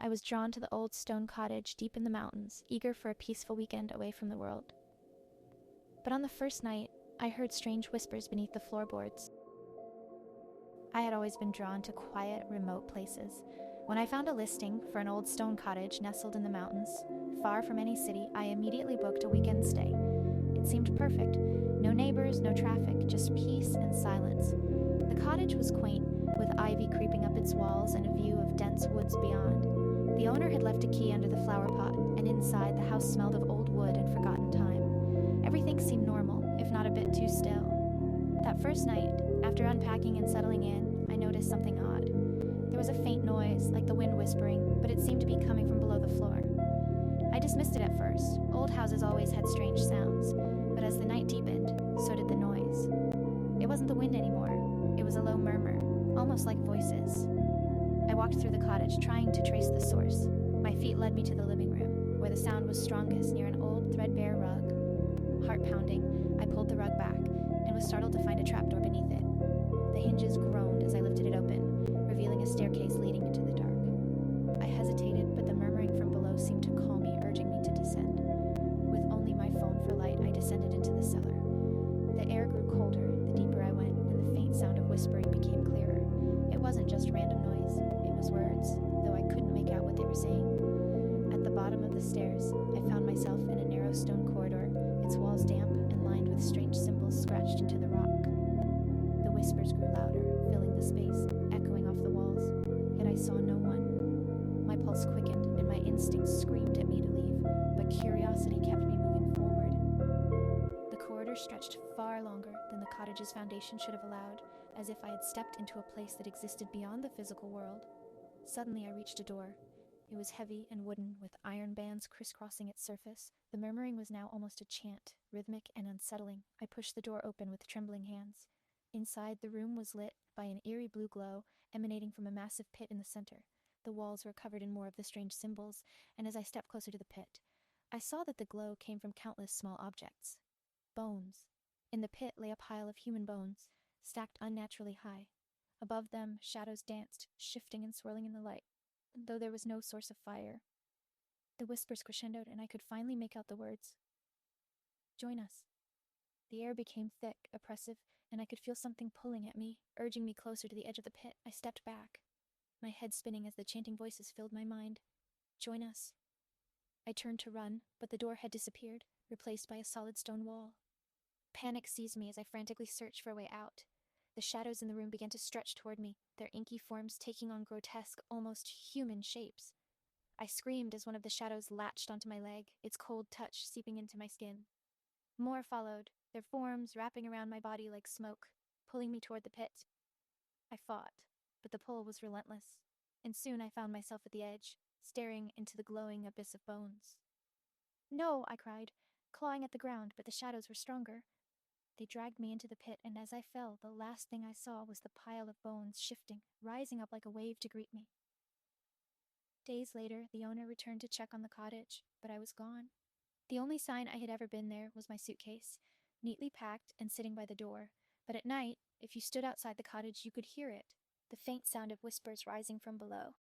I was drawn to the old stone cottage deep in the mountains, eager for a peaceful weekend away from the world. But on the first night, I heard strange whispers beneath the floorboards. I had always been drawn to quiet, remote places. When I found a listing for an old stone cottage nestled in the mountains, far from any city, I immediately booked a weekend stay. It seemed perfect. No neighbors, no traffic, just peace and silence. The cottage was quaint, with ivy creeping up its walls and a view of dense woods beyond. The owner had left a key under the flower pot, and inside the house smelled of old wood and forgotten time. Everything seemed normal, if not a bit too still. That first night, after unpacking and settling in, I noticed something odd. There was a faint noise, like the wind whispering, but it seemed to be coming from below the floor. I dismissed it at first. Old houses always had strange sounds, but as the night deepened, so did the noise. It wasn't the wind anymore. It was a low murmur, almost like voices. I walked through the cottage, trying to trace the source. My feet led me to the living room, where the sound was strongest near an old, threadbare rug. Heart pounding, I pulled the rug back, and was startled to find a trapdoor beneath it. The hinges groaned as I lifted it open, revealing a staircase leading into the dark. I hesitated, but the murmuring from below seemed to call me, urging me to descend. With only my phone for light, I descended into the cellar. The air grew colder the deeper I went, and the faint sound of whispering became clearer. It wasn't just random noise, it was words, though I couldn't make out what they were saying. At the bottom of the stairs, I found myself in a narrow stone corridor, its walls damp and lined with strange symbols scratched into the rock. The whispers grew louder, filling the space, echoing off the walls, yet I saw no one. My pulse quickened, and my instincts screamed at me to leave, but curiosity kept me moving forward. The corridor stretched far longer than the cottage's foundation should have allowed, as if I had stepped into a place that existed beyond the physical world. Suddenly I reached a door. It was heavy and wooden, with iron bands crisscrossing its surface. The murmuring was now almost a chant, rhythmic and unsettling. I pushed the door open with trembling hands. Inside, the room was lit by an eerie blue glow emanating from a massive pit in the center. The walls were covered in more of the strange symbols, and as I stepped closer to the pit, I saw that the glow came from countless small objects. Bones. In the pit lay a pile of human bones, stacked unnaturally high. Above them, shadows danced, shifting and swirling in the light, though there was no source of fire. The whispers crescendoed, and I could finally make out the words. "Join us." The air became thick, oppressive, and I could feel something pulling at me, urging me closer to the edge of the pit. I stepped back, my head spinning as the chanting voices filled my mind. "Join us." I turned to run, but the door had disappeared, replaced by a solid stone wall. Panic seized me as I frantically searched for a way out. The shadows in the room began to stretch toward me, their inky forms taking on grotesque, almost human shapes. I screamed as one of the shadows latched onto my leg, its cold touch seeping into my skin. More followed, their forms wrapping around my body like smoke, pulling me toward the pit. I fought, but the pull was relentless, and soon I found myself at the edge, staring into the glowing abyss of bones. "No!" I cried, clawing at the ground, but the shadows were stronger. They dragged me into the pit, and as I fell, the last thing I saw was the pile of bones shifting, rising up like a wave to greet me. Days later, the owner returned to check on the cottage, but I was gone. The only sign I had ever been there was my suitcase, neatly packed and sitting by the door. But at night, if you stood outside the cottage, you could hear it, the faint sound of whispers rising from below.